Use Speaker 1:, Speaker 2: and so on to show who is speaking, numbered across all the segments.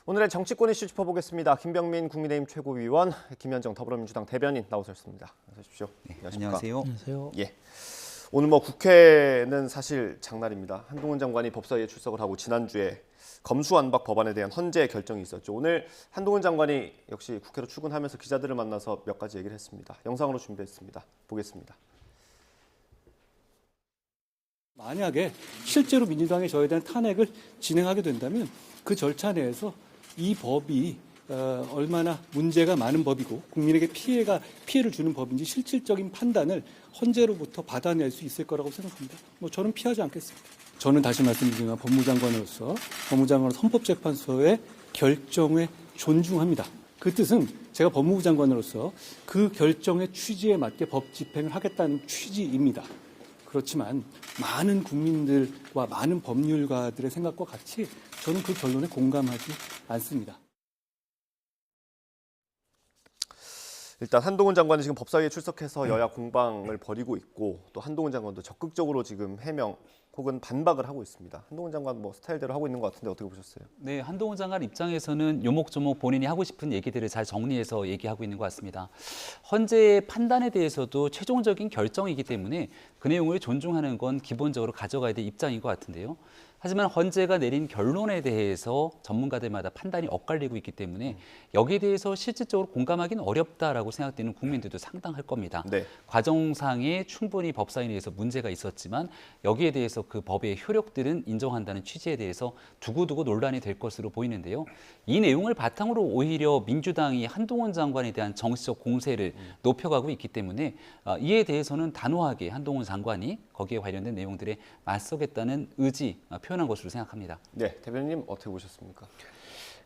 Speaker 1: 오늘의 정치권 이슈 짚어보겠습니다. 김병민 국민의힘 최고위원, 김현정 더불어민주당 대변인 나오셨습니다. 어서 오십시오.
Speaker 2: 네, 안녕하세요.
Speaker 3: 안녕하세요.
Speaker 1: 예. 오늘 국회는 사실 장날입니다. 한동훈 장관이 법사위에 출석을 하고 지난주에 검수완박 법안에 대한 헌재 결정이 있었죠. 오늘 한동훈 장관이 역시 국회로 출근하면서 기자들을 만나서 몇 가지 얘기를 했습니다. 영상으로 준비했습니다. 보겠습니다.
Speaker 3: 만약에 실제로 민주당이 저에 대한 탄핵을 진행하게 된다면 그 절차 내에서 이 법이 얼마나 문제가 많은 법이고 국민에게 피해를 주는 법인지 실질적인 판단을 헌재로부터 받아낼 수 있을 거라고 생각합니다. 저는 피하지 않겠습니다. 저는 다시 말씀드리지만 법무장관으로서 헌법재판소의 결정에 존중합니다. 그 뜻은 제가 법무부 장관으로서 그 결정의 취지에 맞게 법 집행을 하겠다는 취지입니다. 그렇지만 많은 국민들과 많은 법률가들의 생각과 같이 저는 그 결론에 공감하지 않습니다.
Speaker 1: 일단 한동훈 장관이 지금 법사위에 출석해서 여야 공방을 벌이고 있고 또 한동훈 장관도 적극적으로 지금 해명 혹은 반박을 하고 있습니다. 한동훈 장관 스타일대로 하고 있는 것 같은데 어떻게 보셨어요?
Speaker 2: 네, 한동훈 장관 입장에서는 요목조목 본인이 하고 싶은 얘기들을 잘 정리해서 얘기하고 있는 것 같습니다. 헌재의 판단에 대해서도 최종적인 결정이기 때문에 그 내용을 존중하는 건 기본적으로 가져가야 될 입장인 것 같은데요. 하지만 헌재가 내린 결론에 대해서 전문가들마다 판단이 엇갈리고 있기 때문에 여기에 대해서 실질적으로 공감하기는 어렵다라고 생각되는 국민들도 상당할 겁니다.
Speaker 1: 네.
Speaker 2: 과정상에 충분히 법사위에 대해서 문제가 있었지만 여기에 대해서 그 법의 효력들은 인정한다는 취지에 대해서 두고두고 논란이 될 것으로 보이는데요. 이 내용을 바탕으로 오히려 민주당이 한동훈 장관에 대한 정치적 공세를 높여가고 있기 때문에 이에 대해서는 단호하게 한동훈 장관이 거기에 관련된 내용들에 맞서겠다는 의지 표현한 것으로 생각합니다.
Speaker 1: 네, 대변인님 어떻게 보셨습니까?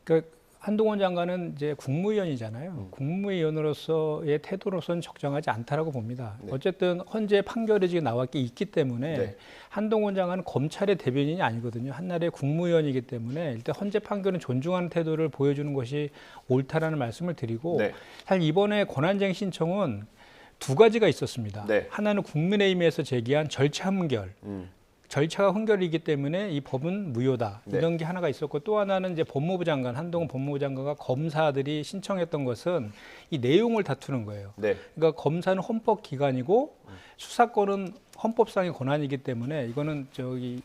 Speaker 4: 그러니까 한동훈 장관은 이제 국무위원이잖아요. 국무위원으로서의 태도로서는 적정하지 않다라고 봅니다.
Speaker 1: 네.
Speaker 4: 어쨌든 헌재 판결이 지금 있기 때문에
Speaker 1: 네.
Speaker 4: 한동훈 장관은 검찰의 대변인이 아니거든요. 한나라의 국무위원이기 때문에 일단 헌재 판결은 존중하는 태도를 보여주는 것이 옳다라는 말씀을 드리고
Speaker 1: 네.
Speaker 4: 사실 이번에 권한쟁의 신청은 두 가지가 있었습니다.
Speaker 1: 네.
Speaker 4: 하나는 국민의힘에서 제기한 절차 문결. 절차가 훈결이기 때문에 이 법은 무효다.
Speaker 1: 네.
Speaker 4: 이런 게 하나가 있었고 또 하나는 이제 법무부 장관, 한동훈 법무부 장관과 검사들이 신청했던 것은 이 내용을 다투는 거예요.
Speaker 1: 네.
Speaker 4: 그러니까 검사는 헌법기관이고 수사권은 헌법상의 권한이기 때문에 이거는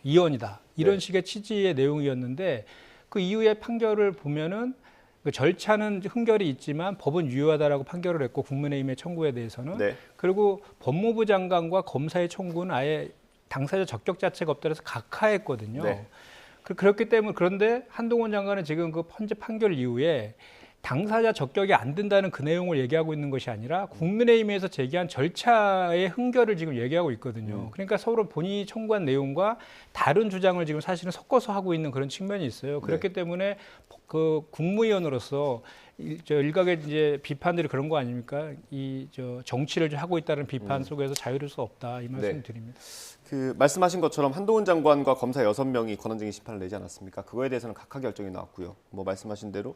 Speaker 4: 이원이다. 이런
Speaker 1: 네.
Speaker 4: 식의 취지의 내용이었는데 그 이후에 판결을 보면은 그 절차는 훈결이 있지만 법은 유효하다라고 판결을 했고 국민의힘의 청구에 대해서는
Speaker 1: 네.
Speaker 4: 그리고 법무부 장관과 검사의 청구는 아예 당사자 적격 자체가 없다 해서 각하했거든요.
Speaker 1: 네.
Speaker 4: 그렇기 때문에 그런데 한동훈 장관은 지금 그 헌재 판결 이후에 당사자 적격이 안 된다는 그 내용을 얘기하고 있는 것이 아니라 국민의힘에서 제기한 절차의 흥결을 지금 얘기하고 있거든요. 그러니까 서로 본인이 청구한 내용과 다른 주장을 지금 사실은 섞어서 하고 있는 그런 측면이 있어요. 그렇기 때문에 그 국무위원으로서 일각의 이제 비판들이 그런 거 아닙니까? 정치를 좀 하고 있다는 비판 속에서 자유로울 수 없다 이 말씀 드립니다.
Speaker 1: 그 말씀하신 것처럼 한동훈 장관과 검사 6명이 권한쟁의 심판을 내지 않았습니까? 그거에 대해서는 각하 결정이 나왔고요. 말씀하신 대로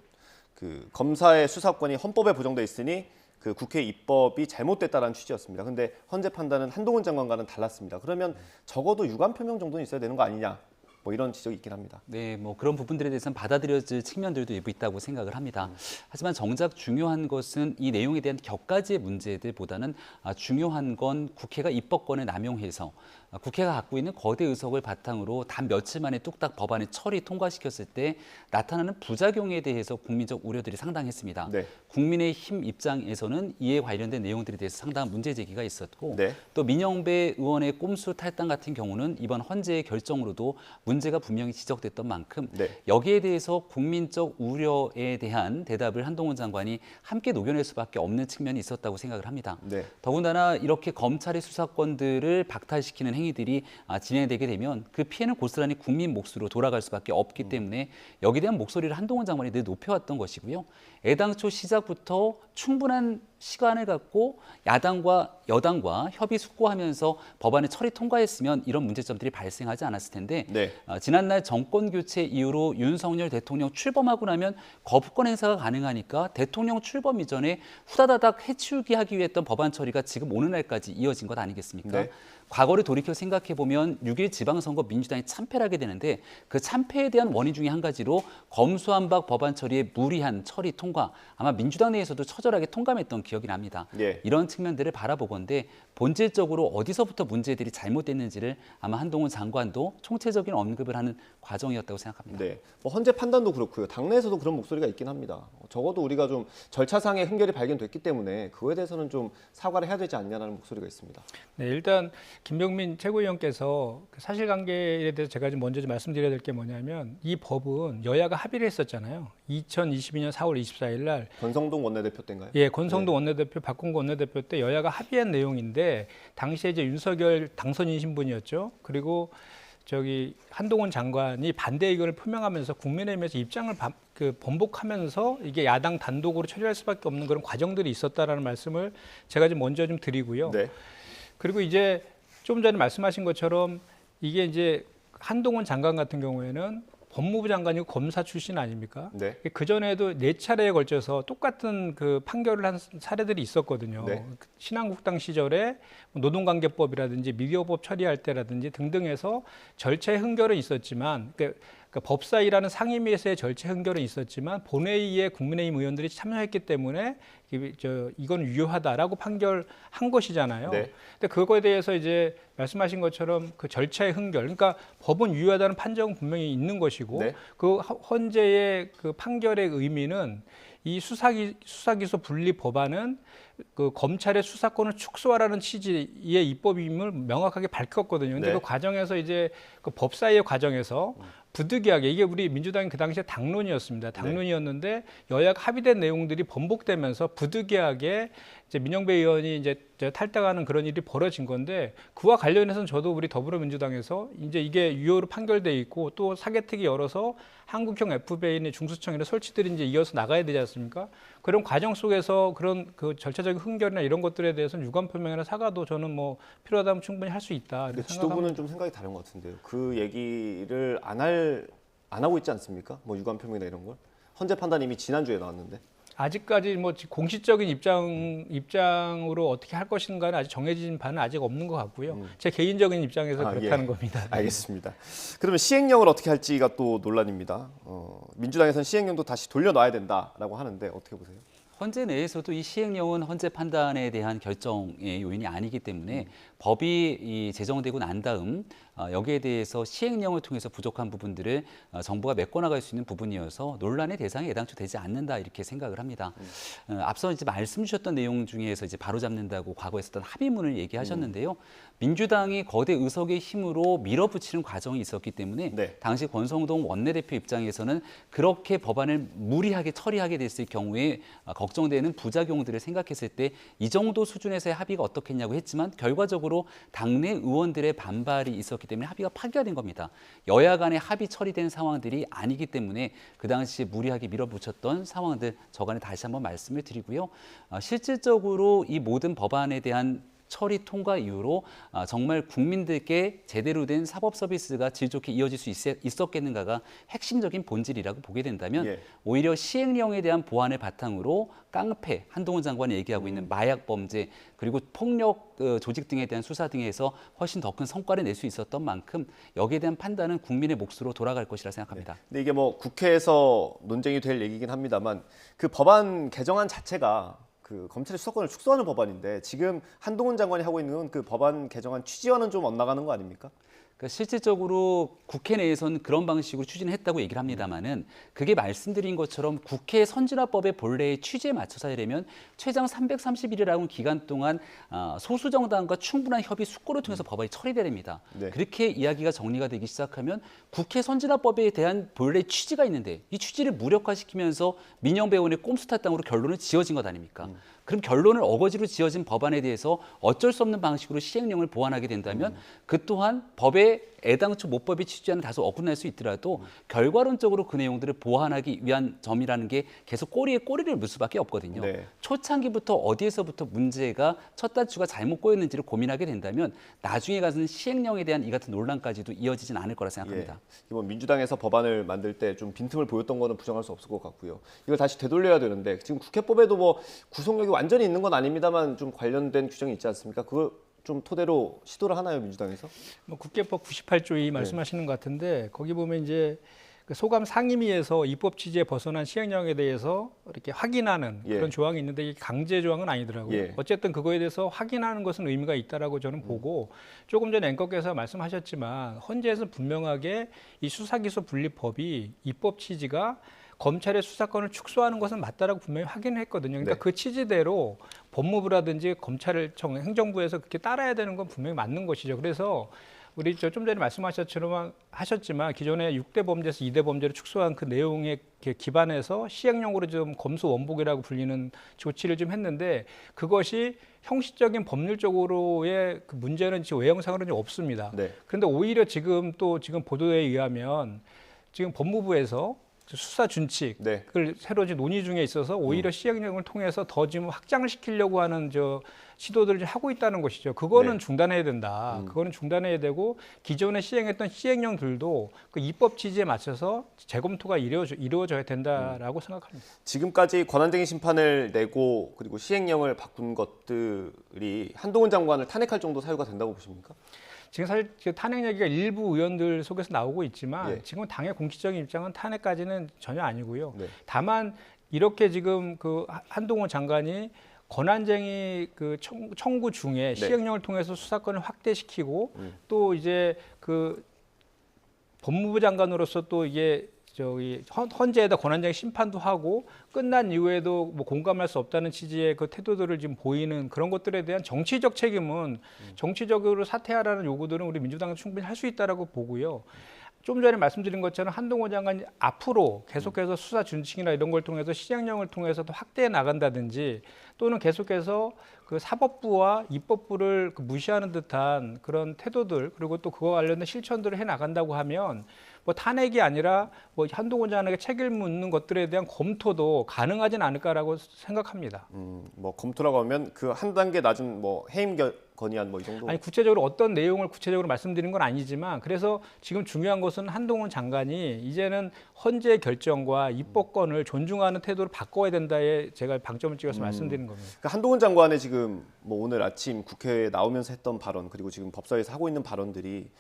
Speaker 1: 그 검사의 수사권이 헌법에 보장돼 있으니 그 국회 입법이 잘못됐다라는 취지였습니다. 근데 헌재 판단은 한동훈 장관과는 달랐습니다. 그러면 적어도 유감 표명 정도는 있어야 되는 거 아니냐? 이런 지적이 있긴 합니다.
Speaker 2: 네, 그런 부분들에 대해서는 받아들여질 측면들도 일부 있다고 생각을 합니다. 하지만 정작 중요한 것은 이 내용에 대한 격가지의 문제들보다는 중요한 건 국회가 입법권을 남용해서 국회가 갖고 있는 거대 의석을 바탕으로 단 며칠 만에 뚝딱 법안을 처리 통과시켰을 때 나타나는 부작용에 대해서 국민적 우려들이 상당했습니다.
Speaker 1: 네.
Speaker 2: 국민의힘 입장에서는 이에 관련된 내용들에 대해서 상당한 문제 제기가 있었고
Speaker 1: 네.
Speaker 2: 또 민영배 의원의 꼼수 탈당 같은 경우는 이번 헌재의 결정으로도 문제가 분명히 지적됐던 만큼
Speaker 1: 네.
Speaker 2: 여기에 대해서 국민적 우려에 대한 대답을 한동훈 장관이 함께 녹여낼 수밖에 없는 측면이 있었다고 생각을 합니다.
Speaker 1: 네.
Speaker 2: 더군다나 이렇게 검찰의 수사권들을 박탈시키는 행위들이 진행되게 되면 그 피해는 고스란히 국민 몫으로 돌아갈 수밖에 없기 때문에 여기에 대한 목소리를 한동훈 장관이 늘 높여왔던 것이고요. 애당초 시작부터 충분한 시간을 갖고 야당과 여당과 협의 숙고하면서 법안을 처리 통과했으면 이런 문제점들이 발생하지 않았을 텐데
Speaker 1: 네.
Speaker 2: 지난날 정권 교체 이후로 윤석열 대통령 출범하고 나면 거부권 행사가 가능하니까 대통령 출범 이전에 후다다닥 해치우기 하기 위해 했던 법안 처리가 지금 오는 날까지 이어진 것 아니겠습니까?
Speaker 1: 네.
Speaker 2: 과거를 돌이켜 생각해 보면 6.1 지방선거 민주당이 참패를 하게 되는데 그 참패에 대한 원인 중에 한 가지로 검수완박 법안 처리의 무리한 처리 통과, 아마 민주당 내에서도 처절하게 통감했던 기억이 납니다.
Speaker 1: 예.
Speaker 2: 이런 측면들을 바라보건대 본질적으로 어디서부터 문제들이 잘못됐는지를 아마 한동훈 장관도 총체적인 언급을 하는 과정이었다고 생각합니다.
Speaker 1: 네, 뭐 헌재 판단도 그렇고요. 당내에서도 그런 목소리가 있긴 합니다. 적어도 우리가 좀 절차상의 흠결이 발견됐기 때문에 그거에 대해서는 좀 사과를 해야 되지 않냐는 목소리가 있습니다.
Speaker 4: 네, 일단 김병민 최고위원께서 그 사실관계에 대해서 제가 좀 먼저 좀 말씀드려야 될 게 뭐냐면 이 법은 여야가 합의를 했었잖아요. 2022년 4월 24일 날
Speaker 1: 권성동 원내대표 때인가요?
Speaker 4: 예, 권성동 원내대표, 박홍구 원내대표 때 여야가 합의한 내용인데 당시에 이제 윤석열 당선인 신분이었죠. 그리고 저기 한동훈 장관이 반대 의견을 표명하면서 국민의힘에서 입장을 번복하면서 이게 야당 단독으로 처리할 수밖에 없는 그런 과정들이 있었다라는 말씀을 제가 좀 먼저 좀 드리고요.
Speaker 1: 네.
Speaker 4: 그리고 이제 좀 전에 말씀하신 것처럼 이게 이제 한동훈 장관 같은 경우에는 법무부 장관이고 검사 출신 아닙니까?
Speaker 1: 네.
Speaker 4: 그 전에도 4차례에 걸쳐서 똑같은 그 판결을 한 사례들이 있었거든요.
Speaker 1: 네.
Speaker 4: 신한국당 시절에 노동관계법이라든지 미디어법 처리할 때라든지 등등해서 절차의 흥결은 있었지만 그러니까 법사위라는 상임위에서의 절차 흥결은 있었지만 본회의에 국민의힘 의원들이 참여했기 때문에 이건 유효하다라고 판결한 것이잖아요.
Speaker 1: 네.
Speaker 4: 근데 그거에 대해서 이제 말씀하신 것처럼 그 절차의 흥결, 그러니까 법은 유효하다는 판정은 분명히 있는 것이고
Speaker 1: 네.
Speaker 4: 그 헌재의 그 판결의 의미는 이 수사기소 분리 법안은 그 검찰의 수사권을 축소하라는 취지의 입법임을 명확하게 밝혔거든요. 근데
Speaker 1: 네.
Speaker 4: 그 과정에서 이제 그 법사위의 과정에서 부득이하게 이게 우리 민주당이 그 당시에 당론이었습니다. 당론이었는데 여야가 합의된 내용들이 번복되면서 부득이하게 이제 민영배 의원이 이제 탈당하는 그런 일이 벌어진 건데 그와 관련해서는 저도 우리 더불어민주당에서 이제 이게 유효로 판결돼 있고 또 사개특위 열어서 한국형 FBI나 중수청이나 설치들이 이제 이어서 나가야 되지 않습니까? 그런 과정 속에서 그런 그 절차적인 흥결이나 이런 것들에 대해서는 유감 표명이나 사과도 저는 뭐 필요하다면 충분히 할 수 있다.
Speaker 1: 근데 지도부는 좀 생각이 다른 것 같은데요. 그 얘기를 안 하고 있지 않습니까? 뭐 유감 표명이나 이런 걸. 헌재 판단 이미 지난주에 나왔는데.
Speaker 4: 아직까지 뭐 공식적인 입장으로 어떻게 할 것인가는 아직 정해진 바는 아직 없는 것 같고요. 제 개인적인 입장에서 그렇다는 겁니다.
Speaker 1: 알겠습니다. 그러면 시행령을 어떻게 할지가 또 논란입니다. 민주당에서는 시행령도 다시 돌려놔야 된다라고 하는데 어떻게 보세요?
Speaker 2: 헌재 내에서도 이 시행령은 헌재 판단에 대한 결정의 요인이 아니기 때문에 법이 제정되고 난 다음 여기에 대해서 시행령을 통해서 부족한 부분들을 정부가 메꿔나갈 수 있는 부분이어서 논란의 대상이 애당초 되지 않는다 이렇게 생각을 합니다. 앞서 이제 말씀 주셨던 내용 중에서 이제 바로잡는다고 과거에 썼던 합의문을 얘기하셨는데요. 민주당이 거대 의석의 힘으로 밀어붙이는 과정이 있었기 때문에
Speaker 1: 네.
Speaker 2: 당시 권성동 원내대표 입장에서는 그렇게 법안을 무리하게 처리하게 됐을 경우에 걱정되는 부작용들을 생각했을 때 이 정도 수준에서의 합의가 어떻겠냐고 했지만 결과적으로 당내 의원들의 반발이 있었기 때문에 합의가 파기가 겁니다. 여야 간의 합의 처리된 상황들이 아니기 때문에 그 당시에 무리하게 밀어붙였던 상황들 저간에 다시 한번 말씀을 드리고요. 실질적으로 이 모든 법안에 대한 처리 통과 이후로 정말 국민들께 제대로 된 사법 서비스가 질 좋게 이어질 수 있었겠는가가 핵심적인 본질이라고 보게 된다면
Speaker 1: 예.
Speaker 2: 오히려 시행령에 대한 보완을 바탕으로 깡패, 한동훈 장관이 얘기하고 있는 마약 범죄 그리고 폭력 조직 등에 대한 수사 등에서 훨씬 더 큰 성과를 낼 수 있었던 만큼 여기에 대한 판단은 국민의 몫으로 돌아갈 것이라 생각합니다.
Speaker 1: 네. 근데 이게 뭐 국회에서 논쟁이 될 얘기긴 합니다만 그 법안 개정안 자체가 그 검찰의 수사권을 축소하는 법안인데 지금 한동훈 장관이 하고 있는 건 그 법안 개정안 취지와는 좀 엇나가는 거 아닙니까?
Speaker 2: 그러니까 실질적으로 국회 내에서는 그런 방식으로 추진했다고 얘기를 합니다만은 그게 말씀드린 것처럼 국회 선진화법의 본래의 취지에 맞춰서 하려면 최장 330일이라는 기간 동안 소수 정당과 충분한 협의 숙고를 통해서 법안이 처리돼야 됩니다.
Speaker 1: 네.
Speaker 2: 그렇게 이야기가 정리가 되기 시작하면 국회 선진화법에 대한 본래의 취지가 있는데 이 취지를 무력화시키면서 민영배 의원의 꼼수타 땅으로 결론을 지어진 것 아닙니까? 그럼 결론을 어거지로 지어진 법안에 대해서 어쩔 수 없는 방식으로 시행령을 보완하게 된다면 그 또한 법의 애당초 모법이 취지와는 다소 어긋날 수 있더라도 결과론적으로 그 내용들을 보완하기 위한 점이라는 게 계속 꼬리에 꼬리를 물 수밖에 없거든요.
Speaker 1: 네.
Speaker 2: 초창기부터 어디에서부터 문제가 첫 단추가 잘못 꼬였는지를 고민하게 된다면 나중에 가서는 시행령에 대한 이 같은 논란까지도 이어지진 않을 거라 생각합니다.
Speaker 1: 이번 민주당에서 법안을 만들 때 좀 빈틈을 보였던 거는 부정할 수 없을 것 같고요. 이걸 다시 되돌려야 되는데 지금 국회법에도 뭐 구속력이 완전히 있는 건 아닙니다만 좀 관련된 규정이 있지 않습니까? 그걸 좀 토대로 시도를 하나요, 민주당에서?
Speaker 4: 뭐 국회법 98조이 말씀하시는 것 같은데 거기 보면 이제 그 소감 상임위에서 입법 취지에 벗어난 시행령에 대해서 이렇게 확인하는
Speaker 1: 예.
Speaker 4: 그런 조항이 있는데 이게 강제 조항은 아니더라고요.
Speaker 1: 예.
Speaker 4: 어쨌든 그거에 대해서 확인하는 것은 의미가 있다라고 저는 보고 조금 전에 앵커께서 말씀하셨지만 헌재에서 분명하게 이 수사기소 분립법이 입법 취지가 검찰의 수사권을 축소하는 것은 맞다라고 분명히 확인했거든요. 그러니까
Speaker 1: 네.
Speaker 4: 그 취지대로 법무부라든지 검찰청, 행정부에서 그렇게 따라야 되는 건 분명히 맞는 것이죠. 그래서 우리 좀 전에 하셨지만 기존의 6대 범죄에서 2대 범죄를 축소한 그 내용에 기반해서 시행령으로 좀 검수 원복이라고 불리는 조치를 좀 했는데 그것이 형식적인 법률적으로의 그 문제는 지금 외형상으로는 없습니다.
Speaker 1: 네.
Speaker 4: 그런데 오히려 지금 보도에 의하면 지금 법무부에서 수사 준칙을
Speaker 1: 네.
Speaker 4: 새로 지금 논의 중에 있어서 오히려 시행령을 통해서 더 지금 확장을 시키려고 하는 시도들을 지금 하고 있다는 것이죠. 그거는
Speaker 1: 네.
Speaker 4: 중단해야 된다. 그거는 중단해야 되고 기존에 시행했던 시행령들도 그 입법 취지에 맞춰서 재검토가 이루어져야 된다라고 생각합니다.
Speaker 1: 지금까지 권한쟁의 심판을 내고 그리고 시행령을 바꾼 것들이 한동훈 장관을 탄핵할 정도 사유가 된다고 보십니까?
Speaker 4: 지금 사실 탄핵 얘기가 일부 의원들 속에서 나오고 있지만
Speaker 1: 예.
Speaker 4: 지금 당의 공식적인 입장은 탄핵까지는 전혀 아니고요.
Speaker 1: 네.
Speaker 4: 다만 이렇게 지금 그 한동훈 장관이 권한쟁의 그 청구 중에 시행령을 통해서 수사권을 확대시키고 또 이제 그 법무부 장관으로서 또 이게 헌재에다 권한쟁의 심판도 하고 끝난 이후에도 뭐 공감할 수 없다는 취지의 그 태도들을 지금 보이는 그런 것들에 대한 정치적 책임은 정치적으로 사퇴하라는 요구들은 우리 민주당은 충분히 할 수 있다라고 보고요. 좀 전에 말씀드린 것처럼 한동훈 장관이 앞으로 계속해서 수사 준칙이나 이런 걸 통해서 시행령을 통해서 더 확대해 나간다든지 또는 계속해서 그 사법부와 입법부를 무시하는 듯한 그런 태도들 그리고 또 그와 관련된 실천들을 해 나간다고 하면 뭐 탄핵이 아니라 뭐 한동훈 장관에게 책임을 묻는 것들에 대한 검토도 가능하진 않을까라고 생각합니다.
Speaker 1: 뭐 검토라고 하면 그 한 단계 낮은 뭐 해임 건의안 뭐 이 정도.
Speaker 4: 아니 구체적으로 어떤 내용을 구체적으로 말씀드리는 건 아니지만 그래서 지금 중요한 것은 한동훈 장관이 이제는 헌재의 결정과 입법권을 존중하는 태도를 바꿔야 된다에 제가 방점을 찍어서 말씀드리는 겁니다.
Speaker 1: 그러니까 한동훈 장관의 지금 뭐 오늘 아침 국회에 나오면서 했던 발언 그리고 지금 법사위에서 하고 있는 발언들이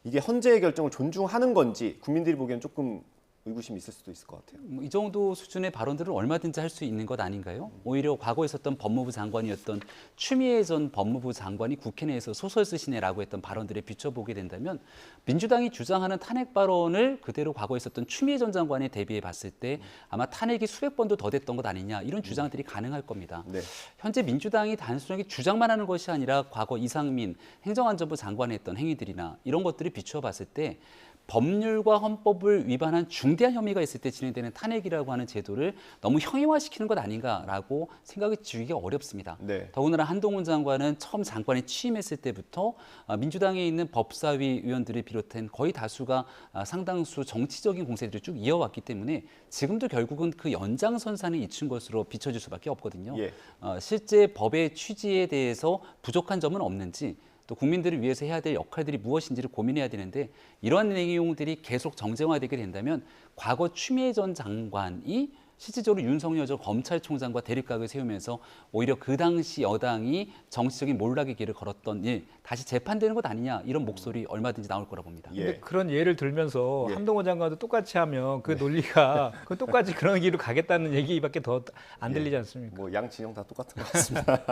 Speaker 1: 이게 헌재의 결정을 존중하는 건지 국민들이 보기엔 조금 의구심이 있을 수도 있을 것 같아요.
Speaker 2: 이 정도 수준의 발언들을 얼마든지 할 수 있는 것 아닌가요? 오히려 과거에 있었던 법무부 장관이었던 추미애 전 법무부 장관이 국회 내에서 소설 쓰시네라고 했던 발언들에 비춰보게 된다면 민주당이 주장하는 탄핵 발언을 그대로 과거에 있었던 추미애 전 장관에 대비해 봤을 때 아마 탄핵이 수백 번도 더 됐던 것 아니냐 이런 주장들이 가능할 겁니다.
Speaker 1: 네.
Speaker 2: 현재 민주당이 단순하게 주장만 하는 것이 아니라 과거 이상민 행정안전부 장관이 했던 행위들이나 이런 것들을 비추어 봤을 때 법률과 헌법을 위반한 중대한 혐의가 있을 때 진행되는 탄핵이라고 하는 제도를 너무 형이화시키는 것 아닌가라고 생각이 지우기가 어렵습니다.
Speaker 1: 네.
Speaker 2: 더군다나 한동훈 장관은 처음 장관에 취임했을 때부터 민주당에 있는 법사위 의원들을 비롯한 거의 다수가 상당수 정치적인 공세들을 쭉 이어왔기 때문에 지금도 결국은 그 연장선상에 있춘 것으로 비춰질 수밖에 없거든요.
Speaker 1: 예.
Speaker 2: 실제 법의 취지에 대해서 부족한 점은 없는지 또 국민들을 위해서 해야 될 역할들이 무엇인지를 고민해야 되는데 이러한 내용들이 계속 정쟁화되게 된다면 과거 추미애 전 장관이 실질적으로 윤석열 전 검찰총장과 대립각을 세우면서 오히려 그 당시 여당이 정치적인 몰락의 길을 걸었던 일 다시 재판되는 것 아니냐 이런 목소리 얼마든지 나올 거라 봅니다.
Speaker 1: 예.
Speaker 4: 근데 그런 예를 들면서
Speaker 1: 예.
Speaker 4: 한동훈 장관도 똑같이 하면 그 논리가 그 똑같이 그런 길로 가겠다는 얘기밖에 더 안 들리지 않습니까?
Speaker 1: 뭐 양 진영 다 똑같은 것 같습니다.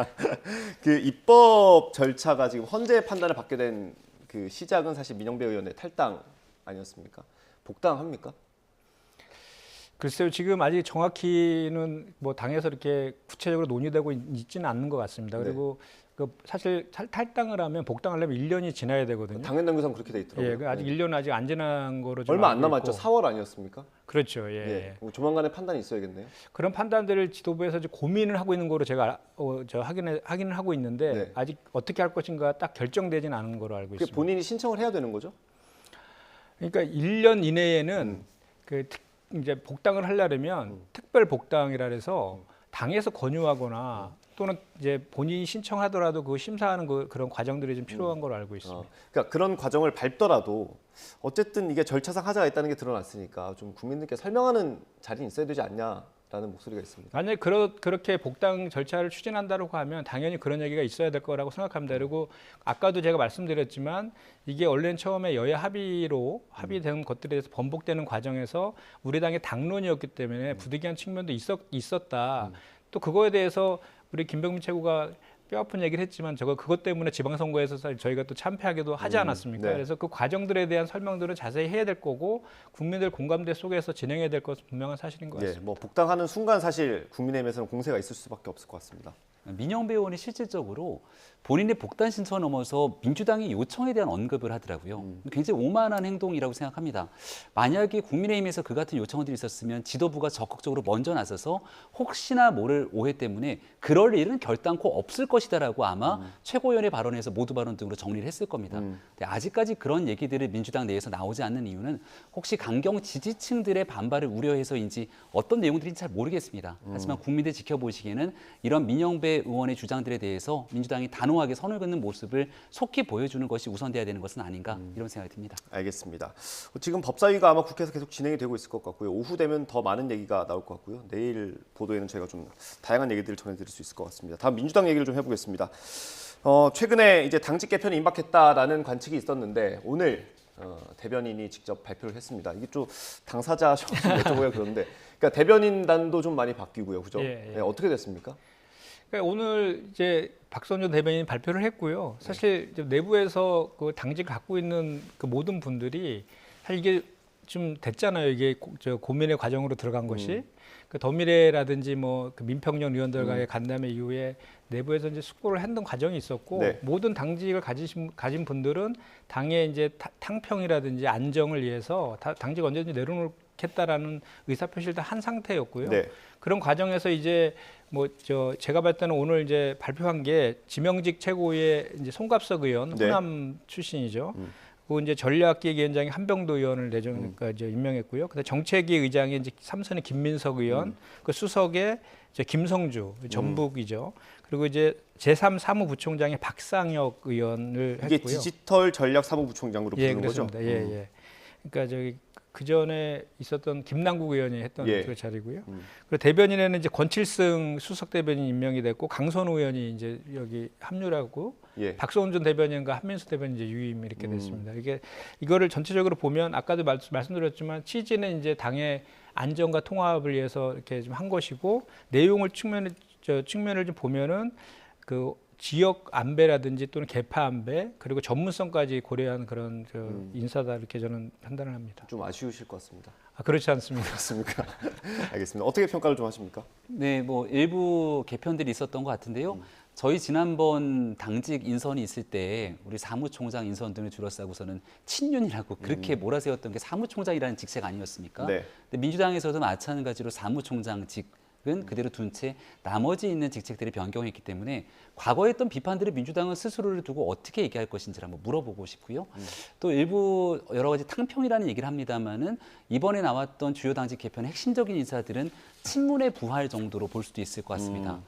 Speaker 1: 그 입법 절차가 지금 헌재 판단을 받게 된 그 시작은 사실 민영배 의원의 탈당 아니었습니까? 복당합니까?
Speaker 4: 글쎄요, 지금 아직 정확히는 뭐 당에서 이렇게 구체적으로 논의되고 있지는 않는 것 같습니다.
Speaker 1: 네.
Speaker 4: 그리고 그 사실 탈당을 하면 복당하려면 1년이 지나야 되거든요.
Speaker 1: 당연 당규상 그렇게 돼 있더라고요.
Speaker 4: 예, 그 아직
Speaker 1: 네.
Speaker 4: 1년 아직 안 지난 거로 좀
Speaker 1: 얼마 안
Speaker 4: 알고
Speaker 1: 남았죠.
Speaker 4: 있고.
Speaker 1: 4월 아니었습니까?
Speaker 4: 그렇죠. 예.
Speaker 1: 예. 뭐 조만간에 판단이 있어야겠네요.
Speaker 4: 그런 판단들을 지도부에서 이제 고민을 하고 있는 거로 제가 확인을 하고 있는데
Speaker 1: 네.
Speaker 4: 아직 어떻게 할 것인가 딱 결정되진 않은 거로 알고
Speaker 1: 그게
Speaker 4: 있습니다.
Speaker 1: 본인이 신청을 해야 되는 거죠?
Speaker 4: 그러니까 1년 이내에는 이제 복당을 하려면 특별 복당이라 해서 당에서 권유하거나 또는 이제 본인이 신청하더라도 그 심사하는 그런 과정들이 좀 필요한 걸로 알고 있습니다.
Speaker 1: 그러니까 그런 과정을 밟더라도 어쨌든 이게 절차상 하자가 있다는 게 드러났으니까 좀 국민들께 설명하는 자리는 있어야 되지 않냐 라는 목소리가 있습니다.
Speaker 4: 만약에 그렇게 복당 절차를 추진한다고 하면 당연히 그런 얘기가 있어야 될 거라고 생각합니다. 그리고 아까도 제가 말씀드렸지만 이게 원래는 처음에 여야 합의로 합의된 것들에 대해서 번복되는 과정에서 우리 당의 당론이었기 때문에 부득이한 측면도 있었다. 또 그거에 대해서 우리 김병민 최고가 뼈아픈 얘기를 했지만 그것 때문에 지방선거에서 저희가 또 참패하기도 하지 않았습니까?
Speaker 1: 네.
Speaker 4: 그래서 그 과정들에 대한 설명들은 자세히 해야 될 거고 국민들 공감대 속에서 진행해야 될 것은 분명한 사실인 것 같습니다.
Speaker 1: 예, 뭐 복당하는 순간 사실 국민의힘에서는 공세가 있을 수밖에 없을 것 같습니다.
Speaker 2: 민영배 의원이 실질적으로 본인의 복당 신청을 넘어서 민주당의 요청에 대한 언급을 하더라고요. 굉장히 오만한 행동이라고 생각합니다. 만약에 국민의힘에서 그 같은 요청들이 있었으면 지도부가 적극적으로 먼저 나서서 혹시나 모를 오해 때문에 그럴 일은 결단코 없을 것이다라고 아마 최고위원의 발언에서 모두 발언 등으로 정리를 했을 겁니다. 근데 아직까지 그런 얘기들이 민주당 내에서 나오지 않는 이유는 혹시 강경 지지층들의 반발을 우려해서인지 어떤 내용들인지 잘 모르겠습니다. 하지만 국민들 지켜보시기에는 이런 민영배 의원의 주장들에 대해서 민주당이 단호하게 선을 긋는 모습을 속히 보여주는 것이 우선돼야 되는 것은 아닌가 이런 생각이 듭니다.
Speaker 1: 알겠습니다. 지금 법사위가 아마 국회에서 계속 진행이 되고 있을 것 같고요. 오후 되면 더 많은 얘기가 나올 것 같고요. 내일 보도에는 저희가 좀 다양한 얘기들을 전해드릴 수 있을 것 같습니다. 다음 민주당 얘기를 좀 해보겠습니다. 최근에 이제 당직 개편이 임박했다라는 관측이 있었는데 오늘 대변인이 직접 발표를 했습니다. 이게 좀 당사자 좀 여쭤보기가 그런데, 그러니까 대변인단도 좀 많이 바뀌고요, 그죠?
Speaker 4: 예.
Speaker 1: 네, 어떻게 됐습니까?
Speaker 4: 그러니까 오늘 이제 박선조 대변인 발표를 했고요. 사실 이제 내부에서 그 당직을 갖고 있는 그 모든 분들이 사실 이게 좀 됐잖아요. 이게 고민의 과정으로 들어간 것이. 그 더미래라든지 뭐 그 민평련 의원들과의 간담회 이후에 내부에서 이제 숙고를 했던 과정이 있었고
Speaker 1: 네.
Speaker 4: 모든 당직을 가진 분들은 당의 이제 탕평이라든지 안정을 위해서 당직 언제든지 내려놓겠다라는 의사표시를 다 한 상태였고요.
Speaker 1: 네.
Speaker 4: 그런 과정에서 이제 제가 봤을 때는 오늘 이제 발표한 게 지명직 최고위의 이제 송갑석 의원,
Speaker 1: 네.
Speaker 4: 호남 출신이죠. 그 이제 전략기획위원장이 한병도 의원을 이제 임명했고요. 그다음 정책위 의장이 이제 삼선의 김민석 의원, 그 수석에 이제 김성주 전북이죠. 그리고 이제 제3 사무부총장의 박상혁 의원을
Speaker 1: 이게
Speaker 4: 했고요.
Speaker 1: 디지털 전략 사무부총장으로 부르는 거죠?
Speaker 4: 그렇습니다. 예. 그러니까 그 전에 있었던 김남국 의원이 했던
Speaker 1: 예.
Speaker 4: 그 자리고요. 그리고 대변인에는 이제 권칠승 수석 대변인 임명이 됐고 강선우 의원이 이제 여기 합류를 하고
Speaker 1: 예.
Speaker 4: 박성준 전 대변인과 한민수 대변인 이제 유임 이렇게 됐습니다. 이거를 전체적으로 보면 아까도 말씀드렸지만 취지는 이제 당의 안정과 통합을 위해서 이렇게 좀 한 것이고 내용을 측면을 좀 보면은 그 지역 안배라든지 또는 계파 안배 그리고 전문성까지 고려한 그런 인사다 이렇게 저는 판단을 합니다.
Speaker 1: 좀 아쉬우실 것 같습니다.
Speaker 4: 그렇지 않습니다.
Speaker 1: 그렇습니까? 알겠습니다. 어떻게 평가를 좀 하십니까?
Speaker 2: 네, 뭐 일부 개편들이 있었던 것 같은데요. 저희 지난번 당직 인선이 있을 때 우리 사무총장 인선 등을 둘러싸고서는 친윤이라고 그렇게 몰아세웠던 게 사무총장이라는 직책 아니었습니까?
Speaker 1: 네.
Speaker 2: 근데 민주당에서도 마찬가지로 사무총장직은 그대로 둔 채 나머지 있는 직책들을 변경했기 때문에 과거에 했던 비판들을 민주당은 스스로를 두고 어떻게 얘기할 것인지를 한번 물어보고 싶고요. 또 일부 여러 가지 탕평이라는 얘기를 합니다만은 이번에 나왔던 주요 당직 개편의 핵심적인 인사들은 친문의 부활 정도로 볼 수도 있을 것 같습니다.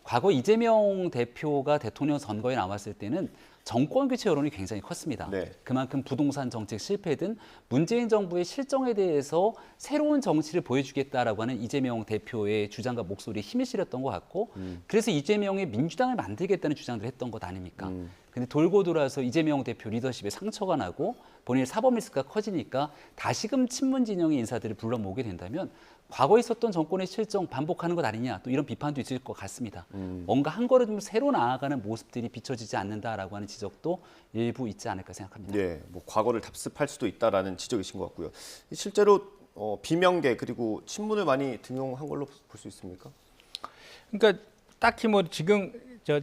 Speaker 2: 과거 이재명 대표가 대통령 선거에 나왔을 때는 정권 교체 여론이 굉장히 컸습니다.
Speaker 1: 네.
Speaker 2: 그만큼 부동산 정책 실패든 문재인 정부의 실정에 대해서 새로운 정치를 보여주겠다라고 하는 이재명 대표의 주장과 목소리에 힘을 실었던 것 같고 그래서 이재명의 민주당을 만들겠다는 주장들을 했던 것 아닙니까? 근데 돌고 돌아서 이재명 대표 리더십에 상처가 나고 본인의 사법 리스크가 커지니까 다시금 친문 진영의 인사들을 불러 모으게 된다면 과거에 있었던 정권의 실정 반복하는 것 아니냐 또 이런 비판도 있을 것 같습니다. 뭔가 한 걸음 새로 나아가는 모습들이 비춰지지 않는다라고 하는 지적도 일부 있지 않을까 생각합니다.
Speaker 1: 네, 뭐 과거를 답습할 수도 있다라는 지적이신 것 같고요. 실제로 비명계 그리고 친문을 많이 등용한 걸로 볼 수 있습니까?
Speaker 4: 그러니까 딱히 뭐 지금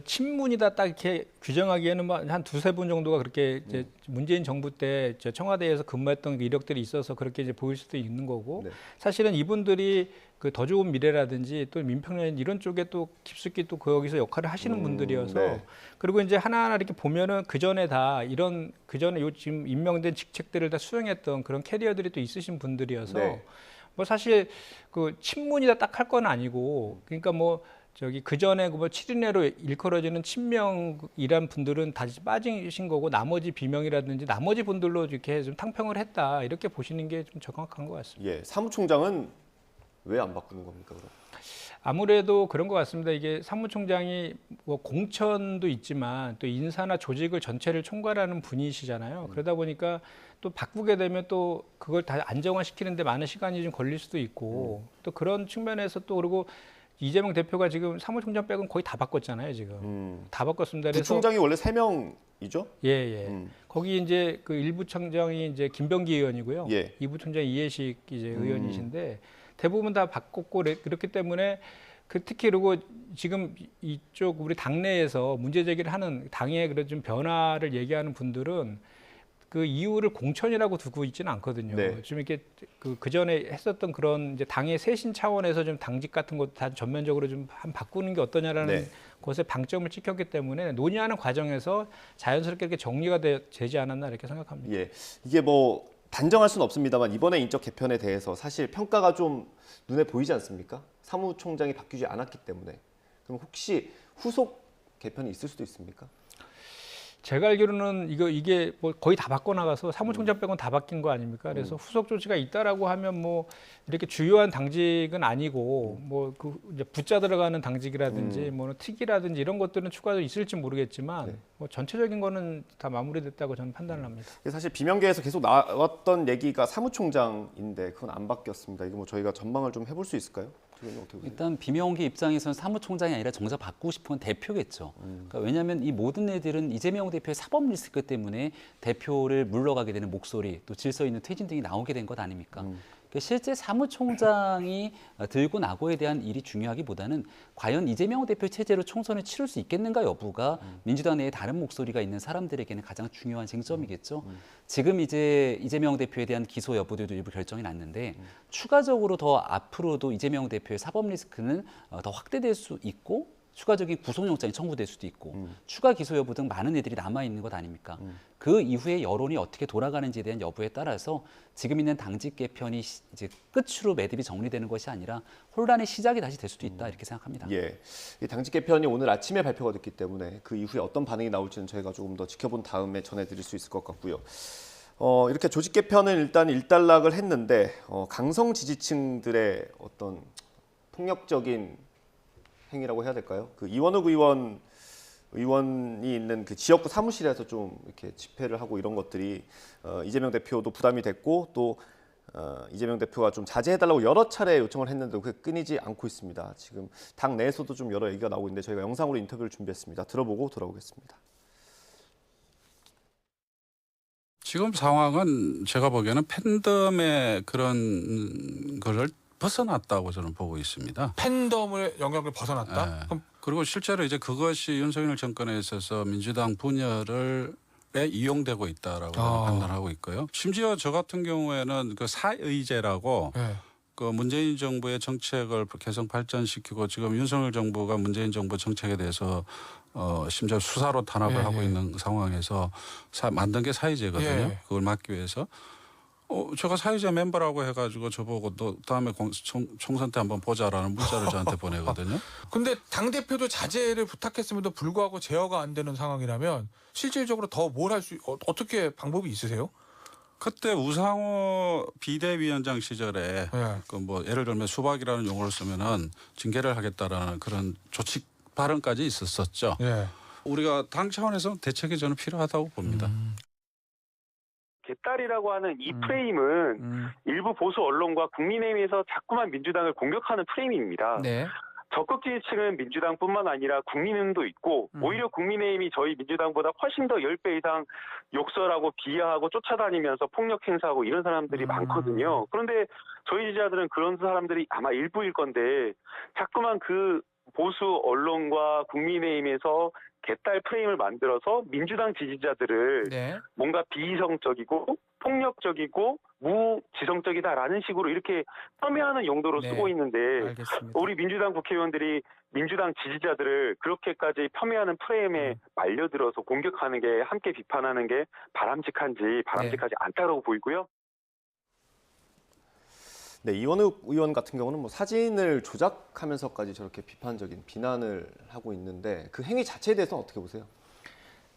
Speaker 4: 친문이다 딱 이렇게 규정하기에는 뭐 한 두세 분 정도가 그렇게 이제 문재인 정부 때 청와대에서 근무했던 그 이력들이 있어서 그렇게 이제 보일 수도 있는 거고
Speaker 1: 네.
Speaker 4: 사실은 이분들이 그 더 좋은 미래라든지 또 민평련 이런 쪽에 또 깊숙이 또 거기서 역할을 하시는 분들이어서
Speaker 1: 네.
Speaker 4: 그리고 이제 하나하나 이렇게 보면은 그 전에 다 이런 그 전에 요 지금 임명된 직책들을 다 수행했던 그런 캐리어들이 또 있으신 분들이어서
Speaker 1: 네.
Speaker 4: 뭐 사실 그 친문이다 딱 할 건 아니고 그러니까 뭐 그 전에 뭐 7인회로 일컬어지는 친명이란 분들은 다시 빠지신 거고 나머지 비명이라든지 나머지 분들로 이렇게 좀 탕평을 했다 이렇게 보시는 게 좀 정확한 것 같습니다.
Speaker 1: 예, 사무총장은 왜 안 바꾸는 겁니까, 그럼?
Speaker 4: 아무래도 그런 것 같습니다. 이게 사무총장이 뭐 공천도 있지만 또 인사나 조직을 전체를 총괄하는 분이시잖아요. 그러다 보니까 또 바꾸게 되면 또 그걸 다 안정화시키는데 많은 시간이 좀 걸릴 수도 있고 또 그런 측면에서 또 그리고 이재명 대표가 지금 사무총장 빼고는 거의 다 바꿨잖아요, 지금. 다 바꿨습니다. 그래서
Speaker 1: 부총장이 원래 3명이죠?
Speaker 4: 예. 거기 이제 그 1부 총장이 이제 김병기 의원이고요.
Speaker 1: 예.
Speaker 4: 2부 총장이 이해식 이제 의원이신데 대부분 다 바꿨고 그렇기 때문에 특히 그리고 지금 이쪽 우리 당내에서 문제 제기를 하는 당의 그런 좀 변화를 얘기하는 분들은 그 이유를 공천이라고 두고 있지는 않거든요.
Speaker 1: 네.
Speaker 4: 좀 이렇게 그 전에 했었던 그런 이제 당의 쇄신 차원에서 좀 당직 같은 것도 다 전면적으로 좀 바꾸는 게 어떠냐라는
Speaker 1: 네.
Speaker 4: 것에 방점을 찍혔기 때문에 논의하는 과정에서 자연스럽게 이렇게 정리가 되지 않았나 이렇게 생각합니다.
Speaker 1: 예. 이게 뭐 단정할 수는 없습니다만 이번에 인적 개편에 대해서 사실 평가가 좀 눈에 보이지 않습니까? 사무총장이 바뀌지 않았기 때문에. 그럼 혹시 후속 개편이 있을 수도 있습니까?
Speaker 4: 제가 알기로는 이게 뭐 거의 다 바꿔나가서 사무총장 빼고는 다 바뀐 거 아닙니까? 그래서 후속 조치가 있다라고 하면 뭐 이렇게 주요한 당직은 아니고 뭐 그 이제 붙자 들어가는 당직이라든지 뭐 특이라든지 이런 것들은 추가로 있을지 모르겠지만
Speaker 1: 네.
Speaker 4: 뭐 전체적인 거는 다 마무리됐다고 저는 판단을 합니다.
Speaker 1: 사실 비명계에서 계속 나왔던 얘기가 사무총장인데 그건 안 바뀌었습니다. 이거 뭐 저희가 전망을 좀 해볼 수 있을까요? 어떻게 보세요?
Speaker 2: 일단 비명계 입장에서는 사무총장이 아니라 정작 바꾸고 싶은 건 대표겠죠. 그러니까 왜냐하면 이 모든 애들은 이재명 대표의 사법 리스크 때문에 대표를 물러가게 되는 목소리, 또 질서 있는 퇴진 등이 나오게 된 것 아닙니까? 그러니까 실제 사무총장이 들고 나고에 대한 일이 중요하기보다는 과연 이재명 대표 체제로 총선을 치를 수 있겠는가 여부가 민주당 내에 다른 목소리가 있는 사람들에게는 가장 중요한 쟁점이겠죠. 지금 이제 이재명 대표에 대한 기소 여부들도 일부 결정이 났는데 추가적으로 더 앞으로도 이재명 대표의 사법 리스크는 더 확대될 수 있고 추가적인 구속영장이 청구될 수도 있고 추가 기소 여부 등 많은 애들이 남아있는 것 아닙니까? 그 이후에 여론이 어떻게 돌아가는지에 대한 여부에 따라서 지금 있는 당직 개편이 이제 끝으로 매듭이 정리되는 것이 아니라 혼란의 시작이 다시 될 수도 있다 이렇게 생각합니다.
Speaker 1: 예, 이 당직 개편이 오늘 아침에 발표가 됐기 때문에 그 이후에 어떤 반응이 나올지는 저희가 조금 더 지켜본 다음에 전해드릴 수 있을 것 같고요. 이렇게 조직 개편은 일단 일단락을 했는데 강성 지지층들의 어떤 폭력적인 행위라고 해야 될까요? 그 이원욱 의원이 있는 그 지역구 사무실에서 좀 이렇게 집회를 하고 이런 것들이 이재명 대표도 부담이 됐고 또 이재명 대표가 좀 자제해달라고 여러 차례 요청을 했는데도 그게 끊이지 않고 있습니다. 지금 당 내에서도 좀 여러 얘기가 나오고 있는데 저희가 영상으로 인터뷰를 준비했습니다. 들어보고 돌아오겠습니다.
Speaker 5: 지금 상황은 제가 보기에는 팬덤의 그런 거를 벗어났다고 저는 보고 있습니다.
Speaker 6: 팬덤의 영역을 벗어났다?
Speaker 5: 네.
Speaker 6: 그럼
Speaker 5: 그리고 실제로 이제 그것이 윤석열 정권에 있어서 민주당 분열에 이용되고 있다라고 저는 판단하고 있고요. 심지어 저 같은 경우에는 그 사의제라고
Speaker 6: 네.
Speaker 5: 그 문재인 정부의 정책을 계속 발전시키고 지금 윤석열 정부가 문재인 정부 정책에 대해서 심지어 수사로 탄압을 하고 있는 상황에서 만든 게 사의제거든요. 그걸 막기 위해서. 제가 사회자 멤버라고 해가지고 저보고 너 다음에 총선 때 한번 보자라는 문자를 저한테 보내거든요.
Speaker 6: 근데 당대표도 자제를 부탁했음에도 불구하고 제어가 안 되는 상황이라면 실질적으로 더 뭘 할 수 어떻게 방법이 있으세요?
Speaker 5: 그때 우상호 비대위원장 시절에
Speaker 6: 네.
Speaker 5: 그 뭐 예를 들면 수박이라는 용어를 쓰면은 징계를 하겠다라는 그런 조치 발언까지 있었었죠.
Speaker 6: 네.
Speaker 5: 우리가 당 차원에서 대책이 저는 필요하다고 봅니다.
Speaker 7: 개딸이라고 하는 이 프레임은 일부 보수 언론과 국민의힘에서 자꾸만 민주당을 공격하는 프레임입니다.
Speaker 6: 네.
Speaker 7: 적극 지지층은 민주당뿐만 아니라 국민의힘도 있고 오히려 국민의힘이 저희 민주당보다 훨씬 더 10배 이상 욕설하고 비하하고 쫓아다니면서 폭력 행사하고 이런 사람들이 많거든요. 그런데 저희 지지자들은 그런 사람들이 아마 일부일 건데 자꾸만 그 보수 언론과 국민의힘에서 개딸 프레임을 만들어서 민주당 지지자들을
Speaker 6: 네.
Speaker 7: 뭔가 비이성적이고 폭력적이고 무지성적이다라는 식으로 이렇게 폄훼하는 용도로
Speaker 6: 네.
Speaker 7: 쓰고 있는데
Speaker 6: 알겠습니다.
Speaker 7: 우리 민주당 국회의원들이 민주당 지지자들을 그렇게까지 폄훼하는 프레임에 말려들어서 공격하는 게 함께 비판하는 게 바람직하지 않다고 보이고요.
Speaker 1: 네, 이원욱 의원 같은 경우는 뭐 사진을 조작하면서까지 저렇게 비판적인 비난을 하고 있는데 그 행위 자체에 대해서는 어떻게 보세요?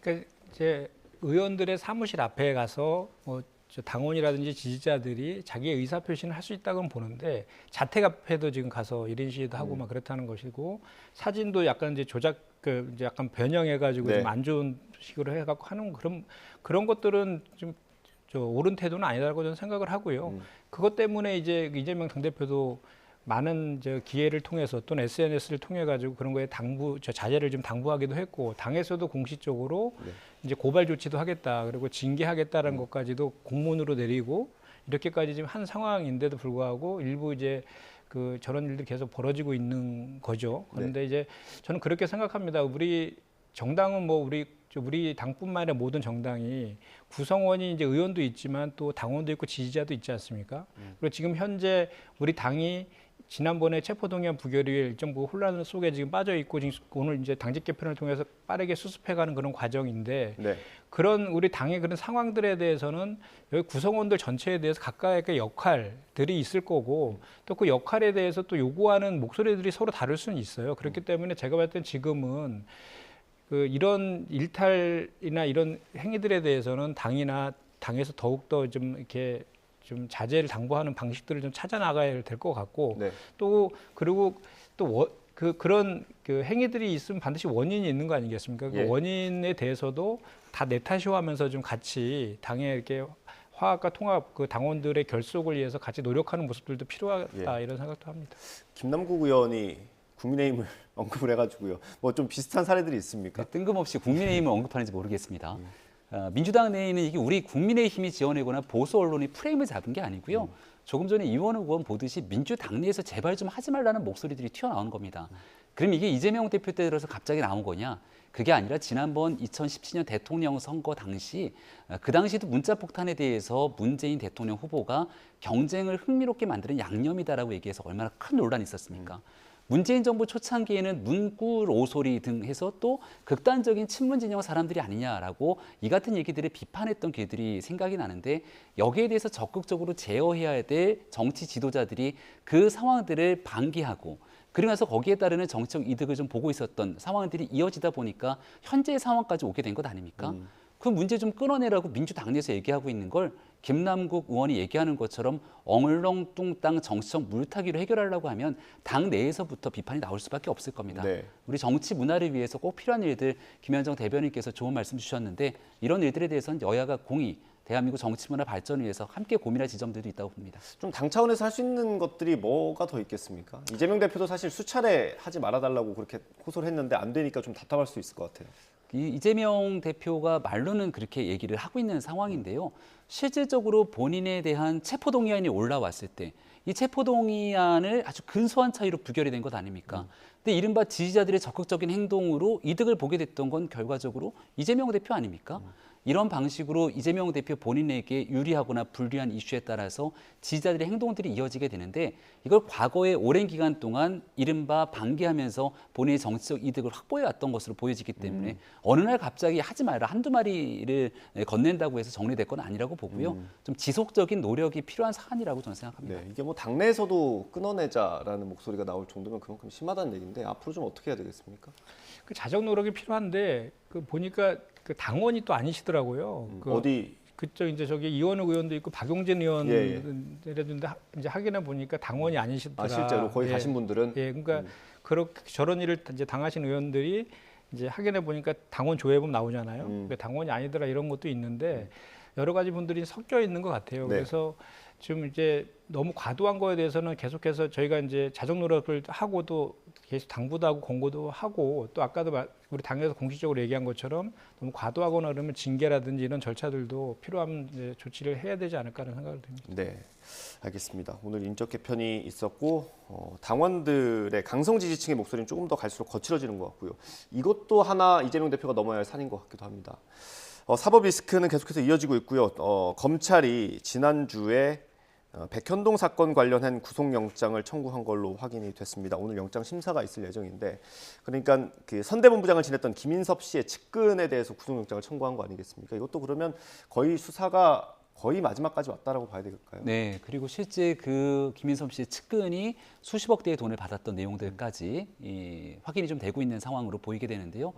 Speaker 4: 그러니까 이제 의원들의 사무실 앞에 가서 뭐 저 당원이라든지 지지자들이 자기의 의사 표시는 할 수 있다고는 보는데 자택 앞에도 지금 가서 1인 시위도 하고 막 그렇다는 것이고 사진도 약간 이제 조작 그 이제 약간 변형해가지고
Speaker 1: 네.
Speaker 4: 좀 안 좋은 식으로 해갖고 하는 그런 것들은 좀 저 옳은 태도는 아니라고 저는 생각을 하고요. 그것 때문에 이제 이재명 당대표도 많은 저 기회를 통해서 또는 SNS를 통해 가지고 그런 거에 자제를 좀 당부하기도 했고 당에서도 공식적으로 이제 고발 조치도 하겠다 그리고 징계하겠다라는 것까지도 공문으로 내리고 이렇게까지 지금 한 상황인데도 불구하고 일부 이제 그 저런 일들이 계속 벌어지고 있는 거죠. 그런데 이제 저는 그렇게 생각합니다. 우리 정당은 뭐 우리 당뿐만 아니라 모든 정당이 구성원이 이제 의원도 있지만 또 당원도 있고 지지자도 있지 않습니까? 그리고 지금 현재 우리 당이 지난번에 체포동의안 부결이 일정 부분 혼란 속에 지금 빠져 있고 지금 오늘 이제 당직 개편을 통해서 빠르게 수습해가는 그런 과정인데
Speaker 1: 네.
Speaker 4: 그런 우리 당의 그런 상황들에 대해서는 여기 구성원들 전체에 대해서 각각의 역할들이 있을 거고 또 그 역할에 대해서 또 요구하는 목소리들이 서로 다를 수는 있어요. 그렇기 때문에 제가 봤을 땐 지금은 그 이런 일탈이나 이런 행위들에 대해서는 당이나 당에서 더욱더 좀 이렇게 좀 자제를 당부하는 방식들을 좀 찾아 나가야 될 것 같고
Speaker 1: 네.
Speaker 4: 또 그리고 또 그런 그 행위들이 있으면 반드시 원인이 있는 거 아니겠습니까?
Speaker 1: 예.
Speaker 4: 그 원인에 대해서도 다 내 탓이하면서 좀 같이 당에 이렇게 화합과 통합 그 당원들의 결속을 위해서 같이 노력하는 모습들도 필요하다 이런 생각도 합니다.
Speaker 1: 김남국 의원이 국민의힘을 언급을 해가지고요. 뭐 좀 비슷한 사례들이 있습니까?
Speaker 2: 뜬금없이 국민의힘을 언급하는지 모르겠습니다. 민주당 내에는 이게 우리 국민의힘이 지어내거나 보수 언론이 프레임을 잡은 게 아니고요. 조금 전에 이원욱 의원 보듯이 민주당 내에서 제발 좀 하지 말라는 목소리들이 튀어나온 겁니다. 그럼 이게 이재명 대표 때 들어서 갑자기 나온 거냐? 그게 아니라 지난번 2017년 대통령 선거 당시 그 당시도 문자 폭탄에 대해서 문재인 대통령 후보가 경쟁을 흥미롭게 만드는 양념이다라고 얘기해서 얼마나 큰 논란이 있었습니까? 문재인 정부 초창기에는 문구 로소리 등 해서 또 극단적인 친문 진영 사람들이 아니냐라고 이 같은 얘기들을 비판했던 게들이 생각이 나는데 여기에 대해서 적극적으로 제어해야 될 정치 지도자들이 그 상황들을 방기하고 그리고 나서 거기에 따르는 정치적 이득을 좀 보고 있었던 상황들이 이어지다 보니까 현재의 상황까지 오게 된 것 아닙니까? 그 문제 좀 끊어내라고 민주당 내에서 얘기하고 있는 걸 김남국 의원이 얘기하는 것처럼 엉렁뚱땅 정치적 물타기로 해결하려고 하면 당 내에서부터 비판이 나올 수밖에 없을 겁니다.
Speaker 1: 네.
Speaker 2: 우리 정치 문화를 위해서 꼭 필요한 일들 김현정 대변인께서 좋은 말씀 주셨는데 이런 일들에 대해서는 여야가 공히 대한민국 정치 문화 발전을 위해서 함께 고민할 지점들도 있다고 봅니다.
Speaker 1: 좀 당 차원에서 할 수 있는 것들이 뭐가 더 있겠습니까? 이재명 대표도 사실 수차례 하지 말아달라고 그렇게 호소를 했는데 안 되니까 좀 답답할 수 있을 것 같아요.
Speaker 2: 이재명 대표가 말로는 그렇게 얘기를 하고 있는 상황인데요. 실질적으로 본인에 대한 체포동의안이 올라왔을 때 이 체포동의안을 아주 근소한 차이로 부결이 된 것 아닙니까? 근데 이른바 지지자들의 적극적인 행동으로 이득을 보게 됐던 건 결과적으로 이재명 대표 아닙니까? 이런 방식으로 이재명 대표 본인에게 유리하거나 불리한 이슈에 따라서 지지자들의 행동들이 이어지게 되는데 이걸 과거에 오랜 기간 동안 이른바 방기하면서 본인의 정치적 이득을 확보해왔던 것으로 보여지기 때문에 어느 날 갑자기 하지 마라 한두 마리를 건넨다고 해서 정리될 건 아니라고 보고요. 좀 지속적인 노력이 필요한 사안이라고 저는 생각합니다.
Speaker 1: 네, 이게 뭐 당내에서도 끊어내자라는 목소리가 나올 정도면 그만큼 심하다는 얘기인데 앞으로 좀 어떻게 해야 되겠습니까?
Speaker 4: 그 자정 노력이 필요한데 그 보니까 그 당원이 또 아니시더라고요.
Speaker 1: 어디
Speaker 4: 그쪽 이제 저기 이원욱 의원도 있고 박용진 의원
Speaker 1: 예,
Speaker 4: 이랬는데 이제 확인해 보니까 당원이 아니시더라.
Speaker 1: 실제로 거기 가신 분들은
Speaker 4: 예, 그러니까 그렇게 저런 일을 이제 당하신 의원들이 이제 확인해 보니까 당원 조회범 나오잖아요. 그러니까 당원이 아니더라 이런 것도 있는데 여러 가지 분들이 섞여 있는 것 같아요.
Speaker 1: 네.
Speaker 4: 그래서 지금 이제 너무 과도한 거에 대해서는 계속해서 저희가 이제 자정 노력을 하고도 계속 당부도 하고 권고도 하고 또 아까도 우리 당에서 공식적으로 얘기한 것처럼 너무 과도하거나 그러면 징계라든지 이런 절차들도 필요한 이제 조치를 해야 되지 않을까 하는 생각을 듭니다.
Speaker 1: 네, 알겠습니다. 오늘 인적 개편이 있었고 당원들의 강성 지지층의 목소리는 조금 더 갈수록 거칠어지는 것 같고요. 이것도 하나 이재명 대표가 넘어야 할 산인 것 같기도 합니다. 사법 리스크는 계속해서 이어지고 있고요. 검찰이 지난주에 백현동 사건 관련한 구속영장을 청구한 걸로 확인이 됐습니다. 오늘 영장 심사가 있을 예정인데, 그러니까 그 선대본부장을 지냈던 김인섭 씨의 측근에 대해서 구속영장을 청구한 거 아니겠습니까? 이것도 그러면 거의 수사가 거의 마지막까지 왔다라고 봐야 될까요?
Speaker 2: 네, 그리고 실제 그 김인섬 씨의 측근이 수십억 대의 돈을 받았던 내용들까지 확인이 좀 되고 있는 상황으로 보이게 되는데요.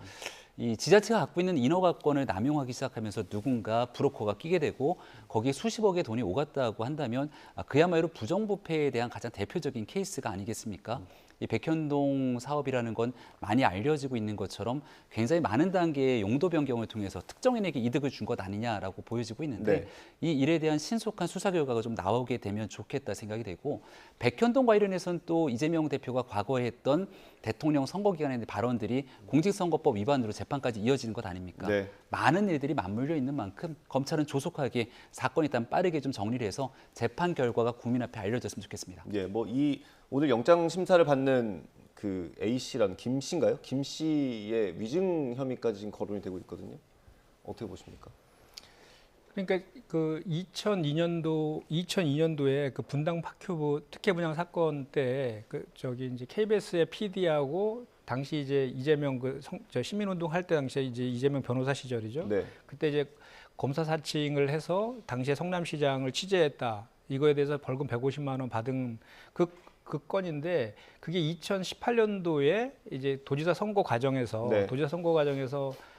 Speaker 2: 이 지자체가 갖고 있는 인허가권을 남용하기 시작하면서 누군가 브로커가 끼게 되고 거기에 수십억의 돈이 오갔다고 한다면 그야말로 부정부패에 대한 가장 대표적인 케이스가 아니겠습니까? 이 백현동 사업이라는 건 많이 알려지고 있는 것처럼 굉장히 많은 단계의 용도 변경을 통해서 특정인에게 이득을 준 것 아니냐라고 보여지고 있는데
Speaker 1: 네.
Speaker 2: 이 일에 대한 신속한 수사 결과가 좀 나오게 되면 좋겠다 생각이 되고 백현동 관련해서는 또 이재명 대표가 과거에 했던 대통령 선거 기간의 발언들이 공직선거법 위반으로 재판까지 이어지는 것 아닙니까?
Speaker 1: 네.
Speaker 2: 많은 일들이 맞물려 있는 만큼 검찰은 조속하게 사건이 일단 빠르게 좀 정리를 해서 재판 결과가 국민 앞에 알려졌으면 좋겠습니다.
Speaker 1: 예, 뭐 이 오늘 영장 심사를 받는 그 A 씨라는 김 씨인가요? 김 씨의 위증 혐의까지 지금 거론이 되고 있거든요. 어떻게 보십니까?
Speaker 4: 그러니까 그 2002년도에 그 분당 파큐브 특혜 분양 사건 때 그 저기 이제 KBS의 PD하고 당시 이제 이재명 저 시민운동 할 때 당시에 이제 이재명 변호사 시절이죠.
Speaker 1: 네.
Speaker 4: 그때 이제 검사 사칭을 해서 당시에 성남시장을 취재했다. 이거에 대해서 벌금 150만 원 받은 그 건인데 그게 2018년도에 이제 도지사 선거 과정에서
Speaker 1: 네.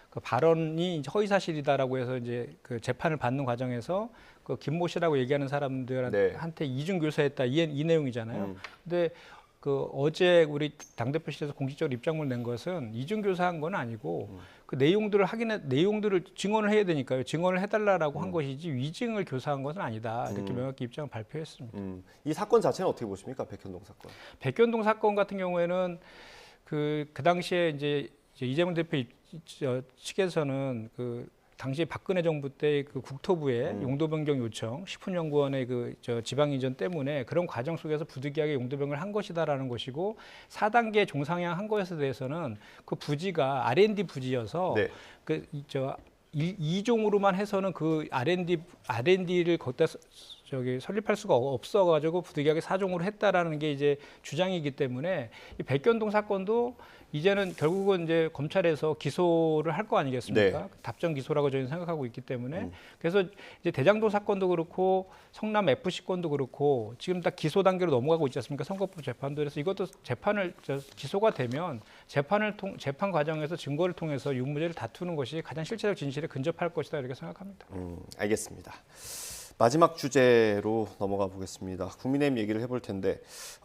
Speaker 4: 그 발언이 이제 허위 사실이다라고 해서 이제 그 재판을 받는 과정에서 그 김모 씨라고 얘기하는 사람들한테 이중 교사했다 이 내용이잖아요. 근데 그 어제 우리 당대표실에서 공식적으로 입장문을 낸 것은 이중 교사한 건 아니고 그 내용들을 증언을 해야 되니까요. 증언을 해달라라고 한 것이지 위증을 교사한 것은 아니다. 이렇게 명확히 입장을 발표했습니다.
Speaker 1: 이 사건 자체는 어떻게 보십니까? 백현동 사건.
Speaker 4: 백현동 사건 같은 경우에는 그 당시에 이제 이재명 대표 측에서는 그 당시 박근혜 정부 때 그 국토부의 용도 변경 요청, 식품연구원의 그 지방 이전 때문에 그런 과정 속에서 부득이하게 용도 변경을 한 것이다라는 것이고 4단계 종상향 한 것에 대해서는 그 부지가 R&D 부지여서
Speaker 1: 네.
Speaker 4: 그 2종으로만 해서는 그 R&D를 거기다 설립할 수가 없어가지고 부득이하게 4종으로 했다라는 게 이제 주장이기 때문에 이 백현동 사건도 이제는 결국은 이제 검찰에서 기소를 할 거 아니겠습니까?
Speaker 1: 네.
Speaker 4: 답정 기소라고 저희는 생각하고 있기 때문에 그래서 이제 대장동 사건도 그렇고 성남 FC 건도 그렇고 지금 다 기소 단계로 넘어가고 있지 않습니까? 선거법 재판도. 그래서 이것도 기소가 되면 재판 과정에서 증거를 통해서 유무죄를 다투는 것이 가장 실체적 진실에 근접할 것이다 이렇게 생각합니다.
Speaker 1: 알겠습니다. 마지막 주제로 넘어가 보겠습니다. 국민의힘 얘기를 해볼 텐데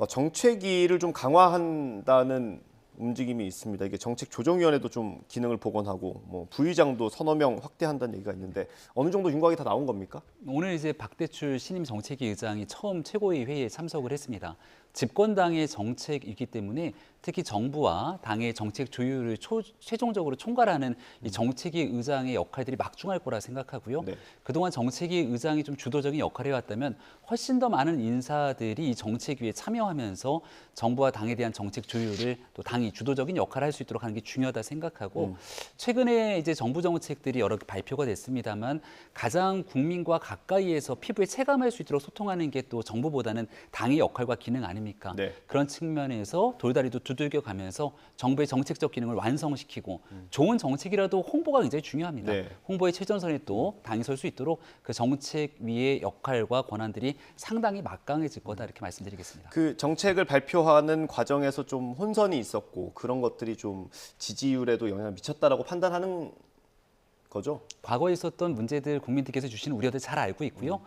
Speaker 1: 정책위를 좀 강화한다는 움직임이 있습니다. 이게 정책조정위원회도 좀 기능을 복원하고 뭐 부의장도 서너 명 확대한다는 얘기가 있는데 어느 정도 윤곽이 다 나온 겁니까?
Speaker 2: 오늘 이제 박대출 신임 정책위 의장이 처음 최고위 회의에 참석을 했습니다. 집권당의 정책이기 때문에 특히 정부와 당의 정책 조율을 최종적으로 총괄하는 이 정책위 의장의 역할들이 막중할 거라 생각하고요.
Speaker 1: 네.
Speaker 2: 그동안 정책위 의장이 좀 주도적인 역할을 해왔다면 훨씬 더 많은 인사들이 이 정책위에 참여하면서 정부와 당에 대한 정책 조율을 또 당이 주도적인 역할을 할 수 있도록 하는 게 중요하다 생각하고 최근에 이제 정부 정책들이 여러 개 발표가 됐습니다만 가장 국민과 가까이에서 피부에 체감할 수 있도록 소통하는 게 또 정부보다는 당의 역할과 기능 아닙니까?
Speaker 1: 네.
Speaker 2: 그런 측면에서 돌다리도 두들겨 가면서 정부의 정책적 기능을 완성시키고 좋은 정책이라도 홍보가 굉장히 중요합니다.
Speaker 1: 네.
Speaker 2: 홍보의 최전선에 또 당이 설 수 있도록 그 정책위의 역할과 권한들이 상당히 막강해질 거다 이렇게 말씀드리겠습니다.
Speaker 1: 그 정책을 발표하는 과정에서 좀 혼선이 있었고 그런 것들이 좀 지지율에도 영향을 미쳤다라고 판단하는 거죠?
Speaker 2: 과거에 있었던 문제들 국민들께서 주신 우려들 잘 알고 있고요.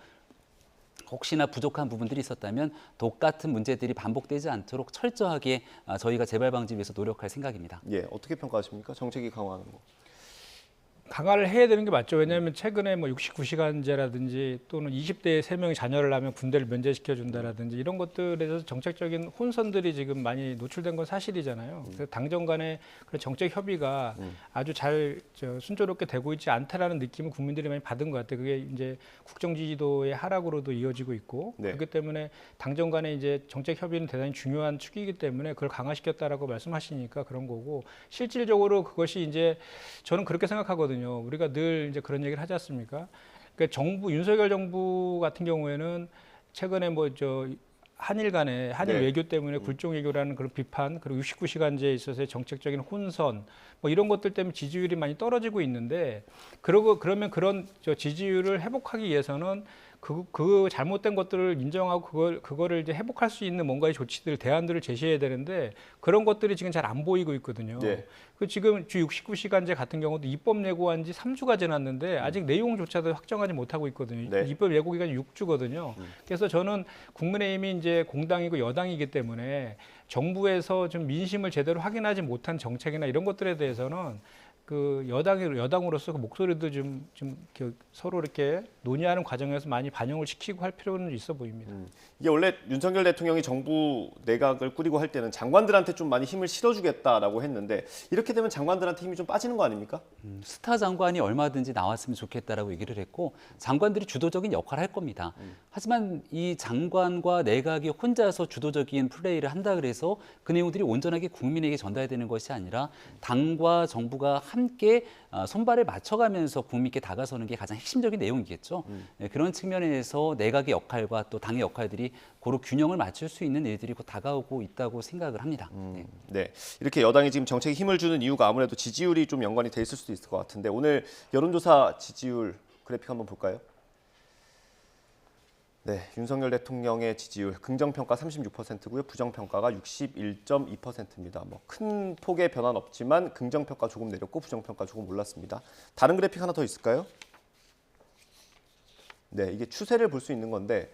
Speaker 2: 혹시나 부족한 부분들이 있었다면 똑같은 문제들이 반복되지 않도록 철저하게 저희가 재발 방지 위해서 노력할 생각입니다.
Speaker 1: 예, 어떻게 평가하십니까? 정책위 강화하는 거.
Speaker 4: 강화를 해야 되는 게 맞죠. 왜냐하면 최근에 뭐 69시간제라든지 또는 20대에 3명이 자녀를 낳으면 군대를 면제시켜준다라든지 이런 것들에서 정책적인 혼선들이 지금 많이 노출된 건 사실이잖아요. 그래서 당정 간의 그런 정책 협의가 아주 잘 순조롭게 되고 있지 않다라는 느낌을 국민들이 많이 받은 것 같아요. 그게 이제 국정 지지도의 하락으로도 이어지고 있고
Speaker 1: 네.
Speaker 4: 그렇기 때문에 당정 간의 이제 정책 협의는 대단히 중요한 축이기 때문에 그걸 강화시켰다라고 말씀하시니까 그런 거고 실질적으로 그것이 이제 저는 그렇게 생각하거든요. 우리가 늘 이제 그런 얘기를 하지 않습니까? 그러니까 윤석열 정부 같은 경우에는 최근에 한일 간에 한일
Speaker 1: 네.
Speaker 4: 외교 때문에 굴종 외교라는 그런 비판, 그리고 69시간제에 있어서의 정책적인 혼선, 뭐 이런 것들 때문에 지지율이 많이 떨어지고 있는데, 그러면 그런 지지율을 회복하기 위해서는 그 잘못된 것들을 인정하고 그거를 이제 회복할 수 있는 뭔가의 조치들, 대안들을 제시해야 되는데, 그런 것들이 지금 잘 안 보이고 있거든요.
Speaker 1: 네.
Speaker 4: 그 지금 주 69시간제 같은 경우도 입법 예고한 지 3주가 지났는데 아직 내용조차도 확정하지 못하고 있거든요.
Speaker 1: 네.
Speaker 4: 입법 예고 기간이 6주거든요. 그래서 저는 국민의힘이 이제 공당이고 여당이기 때문에 정부에서 좀 민심을 제대로 확인하지 못한 정책이나 이런 것들에 대해서는 그 여당으로서 그 목소리도 좀 서로 이렇게 논의하는 과정에서 많이 반영을 시키고 할 필요는 있어 보입니다.
Speaker 1: 이게 원래 윤석열 대통령이 정부 내각을 꾸리고 할 때는 장관들한테 좀 많이 힘을 실어주겠다라고 했는데, 이렇게 되면 장관들한테 힘이 좀 빠지는 거 아닙니까?
Speaker 2: 스타 장관이 얼마든지 나왔으면 좋겠다라고 얘기를 했고, 장관들이 주도적인 역할을 할 겁니다. 하지만 이 장관과 내각이 혼자서 주도적인 플레이를 한다 그래서 그 내용들이 온전하게 국민에게 전달되는 것이 아니라 당과 정부가 함께 손발을 맞춰가면서 국민께 다가서는 게 가장 핵심적인 내용이겠죠. 네, 그런 측면에서 내각의 역할과 또 당의 역할들이 고루 균형을 맞출 수 있는 일들이 곧 다가오고 있다고 생각을 합니다. 네.
Speaker 1: 네, 이렇게 여당이 지금 정책에 힘을 주는 이유가 아무래도 지지율이 좀 연관이 돼 있을 수도 있을 것 같은데, 오늘 여론조사 지지율 그래픽 한번 볼까요? 네, 윤석열 대통령의 지지율 긍정평가 36%고요. 부정평가가 61.2%입니다. 뭐 큰 폭의 변화는 없지만 긍정평가 조금 내렸고 부정평가 조금 올랐습니다. 다른 그래픽 하나 더 있을까요? 네, 이게 추세를 볼 수 있는 건데,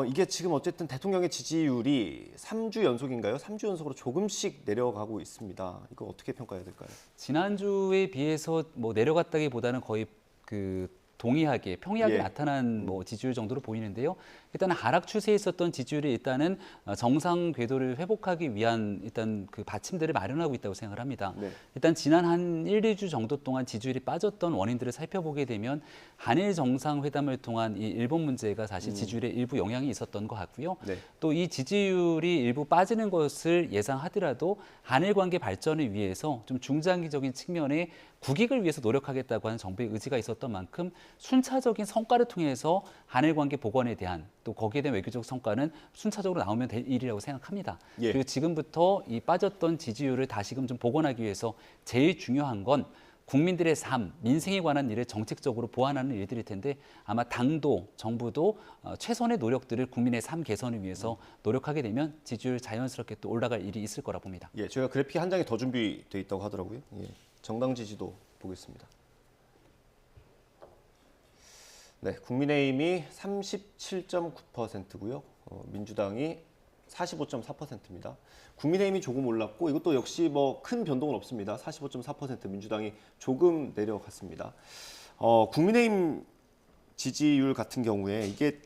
Speaker 1: 이게 지금 어쨌든 대통령의 지지율이 3주 연속인가요? 3주 연속으로 조금씩 내려가고 있습니다. 이거 어떻게 평가해야 될까요?
Speaker 2: 지난주에 비해서 뭐 내려갔다기보다는 거의 동의하게 평이하게
Speaker 1: 예.
Speaker 2: 나타난 뭐 지지율 정도로 보이는데요. 일단 하락 추세에 있었던 지지율이 일단은 정상 궤도를 회복하기 위한 일단 그 받침들을 마련하고 있다고 생각을 합니다.
Speaker 1: 네.
Speaker 2: 일단 지난 한 1, 2주 정도 동안 지지율이 빠졌던 원인들을 살펴보게 되면 한일 정상회담을 통한 이 일본 문제가 사실 지지율에 일부 영향이 있었던 것 같고요.
Speaker 1: 네.
Speaker 2: 또 이 지지율이 일부 빠지는 것을 예상하더라도 한일 관계 발전을 위해서 좀 중장기적인 측면에 국익을 위해서 노력하겠다고 하는 정부의 의지가 있었던 만큼 순차적인 성과를 통해서 한일 관계 복원에 대한 또 거기에 대한 외교적 성과는 순차적으로 나오면 될 일이라고 생각합니다.
Speaker 1: 예.
Speaker 2: 그리고 지금부터 이 빠졌던 지지율을 다시금 좀 복원하기 위해서 제일 중요한 건 국민들의 삶, 민생에 관한 일을 정책적으로 보완하는 일들일 텐데, 아마 당도, 정부도 최선의 노력들을 국민의 삶 개선을 위해서 노력하게 되면 지지율 자연스럽게 또 올라갈 일이 있을 거라 봅니다.
Speaker 1: 예, 저희가 그래픽 한 장이 더 준비돼 있다고 하더라고요. 예, 정당 지지도 보겠습니다. 네, 국민의힘이 37.9%고요. 민주당이 45.4%입니다. 국민의힘이 조금 올랐고, 이것도 역시 뭐 큰 변동은 없습니다. 45.4%, 민주당이 조금 내려갔습니다. 국민의힘 지지율 같은 경우에 이게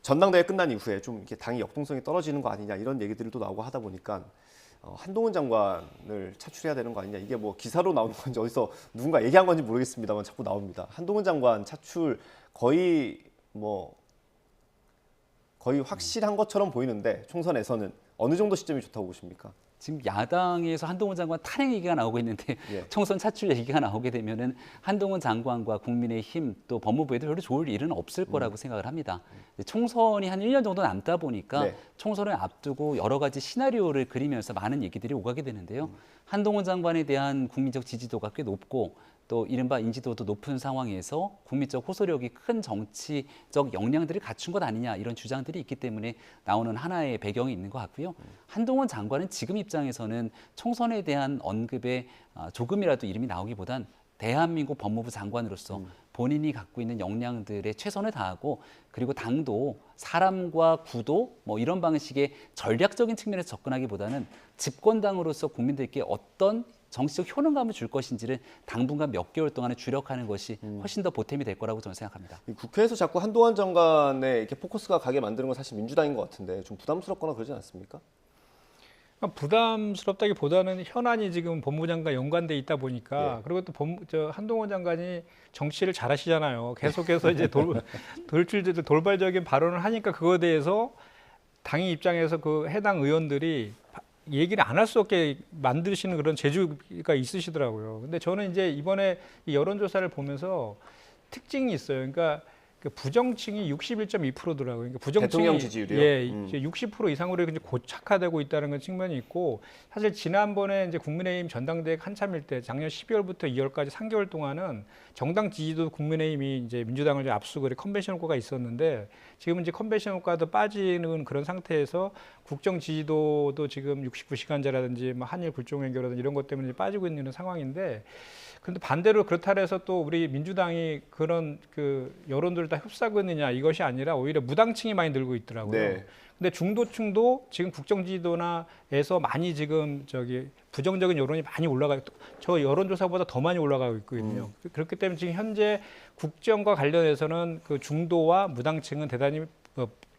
Speaker 1: 전당대회 끝난 이후에 좀 이렇게 당이 역동성이 떨어지는 거 아니냐 이런 얘기들도 나오고 하다 보니까 한동훈 장관을 차출해야 되는 거 아니냐, 이게 뭐 기사로 나오는 건지 어디서 누군가 얘기한 건지 모르겠습니다만 자꾸 나옵니다. 한동훈 장관 차출 거의 확실한 것처럼 보이는데, 총선에서는 어느 정도 시점이 좋다고 보십니까?
Speaker 2: 지금 야당에서 한동훈 장관 탄핵 얘기가 나오고 있는데
Speaker 1: 예.
Speaker 2: 총선 차출 얘기가 나오게 되면은 한동훈 장관과 국민의힘 또 법무부에도 별로 좋을 일은 없을 거라고 생각을 합니다. 총선이 한 1년 정도 남다 보니까
Speaker 1: 네.
Speaker 2: 총선을 앞두고 여러 가지 시나리오를 그리면서 많은 얘기들이 오가게 되는데요. 한동훈 장관에 대한 국민적 지지도가 꽤 높고 또 이른바 인지도도 높은 상황에서 국민적 호소력이 큰 정치적 역량들을 갖춘 것 아니냐, 이런 주장들이 있기 때문에 나오는 하나의 배경이 있는 것 같고요. 한동훈 장관은 지금 입장에서는 총선에 대한 언급에 조금이라도 이름이 나오기보단 대한민국 법무부 장관으로서 본인이 갖고 있는 역량들에 최선을 다하고, 그리고 당도 사람과 구도 뭐 이런 방식의 전략적인 측면에서 접근하기보다는 집권당으로서 국민들께 어떤 정치적 효능감을 줄 것인지를 당분간 몇 개월 동안에 주력하는 것이 훨씬 더 보탬이 될 거라고 저는 생각합니다.
Speaker 1: 국회에서 자꾸 한동훈 장관에 이렇게 포커스가 가게 만드는 건 사실 민주당인 것 같은데, 좀 부담스럽거나 그러지 않습니까?
Speaker 4: 부담스럽다기보다는 현안이 지금 법무부 장관 연관돼 있다 보니까,
Speaker 1: 예.
Speaker 4: 그리고 또 한동훈 장관이 정치를 잘하시잖아요. 계속해서 이제 돌발적인 발언을 하니까 그거에 대해서 당의 입장에서 그 해당 의원들이 얘기를 안 할 수 없게 만드시는 그런 재주가 있으시더라고요. 근데 저는 이제 이번에 이 여론조사를 보면서 특징이 있어요. 그러니까 그 부정층이 61.2%더라고요. 그러니까 부정층이
Speaker 1: 대통령 지지율이요?
Speaker 4: 예, 이제 60% 이상으로 이제 고착화되고 있다는 건 측면이 있고 사실 지난번에 이제 국민의힘 전당대회 한참일 때 작년 12월부터 2월까지 3개월 동안은 정당 지지도 국민의힘이 이제 민주당을 앞서고 컨벤션 효과가 있었는데 지금은 이제 컨벤션 효과도 빠지는 그런 상태에서 국정 지지도도 지금 69시간제라든지 뭐 한일 불종 외교라든지 이런 것 때문에 빠지고 있는 상황인데 그런데 반대로 그렇다 해서 또 우리 민주당이 그런 그 여론들을 다 흡수하고 있느냐 이것이 아니라 오히려 무당층이 많이 늘고 있더라고요.
Speaker 1: 네.
Speaker 4: 근데 중도층도 지금 국정지지도나에서 많이 지금 저기 부정적인 여론이 많이 올라가요. 저 여론조사보다 더 많이 올라가고 있거든요. 그렇기 때문에 지금 현재 국정과 관련해서는 그 중도와 무당층은 대단히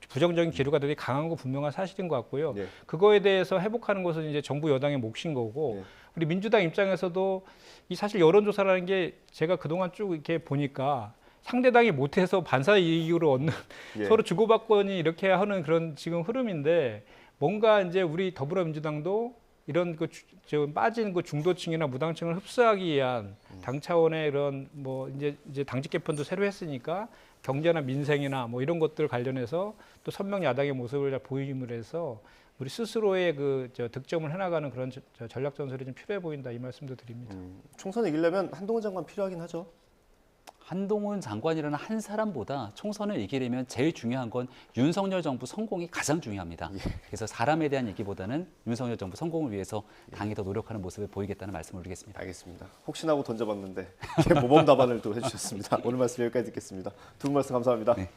Speaker 4: 부정적인 기류가 되게 강한 거 분명한 사실인 것 같고요.
Speaker 1: 네.
Speaker 4: 그거에 대해서 회복하는 것은 이제 정부 여당의 몫인 거고
Speaker 1: 네.
Speaker 4: 우리 민주당 입장에서도 이 사실 여론조사라는 게 제가 그동안 쭉 이렇게 보니까 상대당이 못해서 반사 이익으로 얻는
Speaker 1: 예.
Speaker 4: 서로 주고받고니 이렇게 하는 그런 지금 흐름인데 뭔가 이제 우리 더불어민주당도 이런 저 빠진 그 중도층이나 무당층을 흡수하기 위한 당 차원의 이런 뭐 이제 당직 개편도 새로 했으니까 경제나 민생이나 뭐 이런 것들 관련해서 또 선명 야당의 모습을 잘 보임을 해서 우리 스스로의 그 득점을 해나가는 그런 전략 전술이 좀 필요해 보인다 이 말씀도 드립니다.
Speaker 1: 총선 이기려면 한동훈 장관 필요하긴 하죠.
Speaker 2: 한동훈 장관이라는 한 사람보다 총선을 이기려면 제일 중요한 건 윤석열 정부 성공이 가장 중요합니다. 그래서 사람에 대한 얘기보다는 윤석열 정부 성공을 위해서 당이 더 노력하는 모습을 보이겠다는 말씀을 드리겠습니다.
Speaker 1: 알겠습니다. 혹시나 하고 던져봤는데 모범 답안을 또 해주셨습니다. 오늘 말씀 여기까지 듣겠습니다. 두 분 말씀 감사합니다.
Speaker 2: 네.